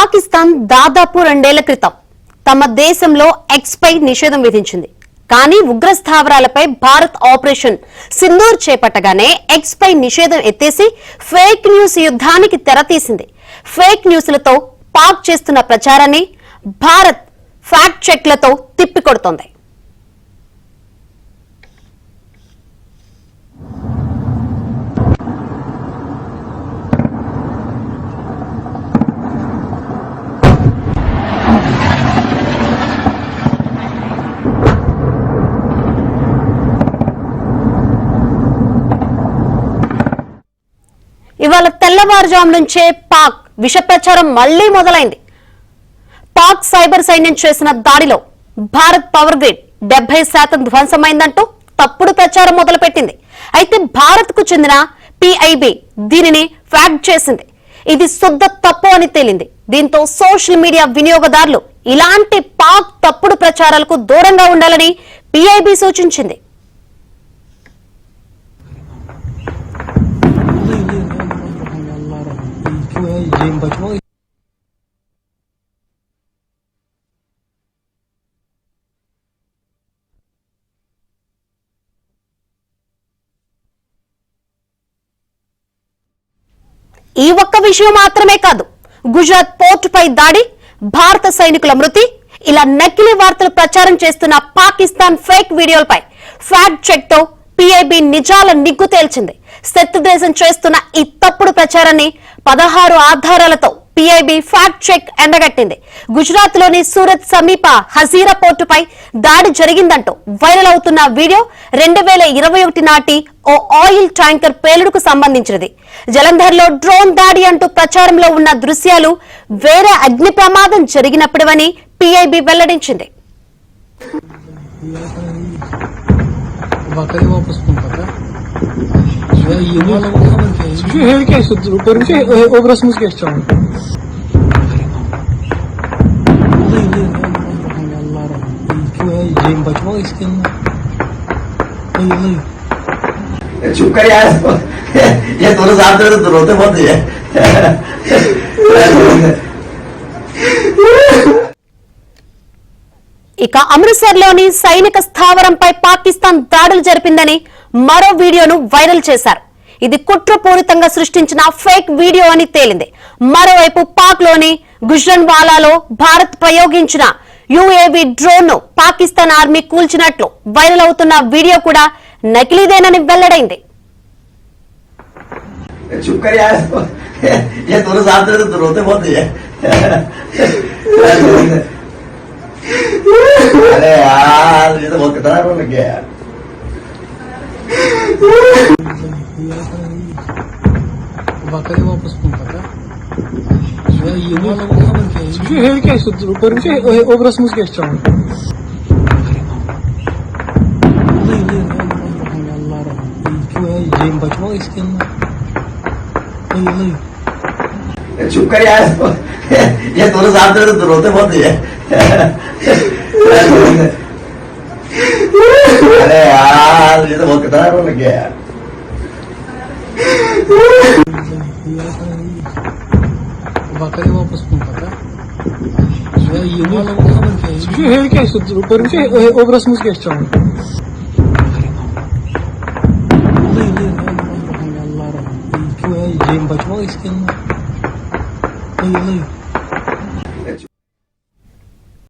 పాకిస్తాన్ దాదాపు 2 ఏళ్ల క్రితం తమ దేశంలో ఎక్స్పై నిషేధం విధించింది. కానీ ఉగ్ర స్థావరాలపై భారత్ ఆపరేషన్ సింధూర్ చేపట్టగానే ఎక్స్పై నిషేధం ఎత్తేసి ఫేక్ న్యూస్ యుద్ధానికి తెరతీసింది. ఫేక్ న్యూస్లతో పాక్ చేస్తున్న ప్రచారాన్ని భారత్ ఫ్యాక్ట్ చెక్లతో తిప్పికొడుతోంది. ఇవాళ తెల్లవారుజాము నుంచే పాక్ విష ప్రచారం మళ్లీ మొదలైంది. పాక్ సైబర్ సైన్యం చేసిన దాడిలో భారత్ పవర్ గ్రిడ్ 70% ధ్వంసమైందంటూ తప్పుడు ప్రచారం మొదలుపెట్టింది. అయితే భారత్ కు చెందిన పిఐబి దీనిని ఫ్యాక్ట్ చేసింది. ఇది శుద్ధ తప్పు అని తేలింది. దీంతో సోషల్ మీడియా వినియోగదారులు ఇలాంటి పాక్ తప్పుడు ప్రచారాలకు దూరంగా ఉండాలని పిఐబి సూచించింది. ఈ ఒక్క విషయం మాత్రమే కాదు, గుజరాత్ పోర్టుపై దాడి, భారత సైనికుల మృతి, ఇలా నకిలీ వార్తలు ప్రచారం చేస్తున్న పాకిస్తాన్ ఫేక్ వీడియోలపై ఫ్యాక్ట్ చెక్ తో పిఐబి నిజాల నిగ్గు తేల్చింది. శత్రు దేశం చేస్తున్న ఈ తప్పుడు ప్రచారాన్ని 16 ఆధారాలతో పిఐబి ఫ్యాక్ట్ చెక్ ఎండగట్టింది. గుజరాత్ లోని సూరత్ సమీప హజీరా పోర్టుపై దాడి జరిగిందంటూ వైరల్ అవుతున్న వీడియో 2021 నాటి ఓ ఆయిల్ ట్యాంకర్ పేలుడుకు సంబంధించినది. జలంధర్ లో డ్రోన్ దాడి అంటూ ప్రచారంలో ఉన్న దృశ్యాలు వేరే అగ్ని ప్రమాదం జరిగినప్పుడవని పిఐబి వెల్లడించింది. चुप कर यार, ये दोनों साथ में तो रोते बहुत है. ఇక అమృత్సర్ లోని సైనిక స్థావరంపై పాకిస్తాన్ దాడులు జరిపిందని మరో వీడియోను వైరల్ చేశారు. ఇది కుట్రపూరితంగా సృష్టించిన ఫేక్ వీడియో అని తేలింది. మరోవైపు పాక్ లోని గుజ్రన్వాలాలో భారత్ ప్రయోగించిన యుఏవి డ్రోన్ ను పాకిస్తాన్ ఆర్మీ కూల్చినట్లు వైరల్ అవుతున్న వీడియో కూడా నకిలీదేనని వెల్లడైంది. चुप कर यार, ये दोनों साथ में तो रोते बहुत है. अरे यार, ये तो बहुत खतरनाक होने लग गया यार. वाकई वापस फोन करता हे काय सुद्धा करूचे ओब्रसमुस geçeceğim. चुप कर यार, ये दोनों साथ में तो रोते बहुत है. अरे यार, ये तो बहुत खतरनाक होने लग गया यार. वाकई वापस फोन करता हे काय सुद्धा करूचे ओब्रसमुस geçeceğim. Bacıma iskin.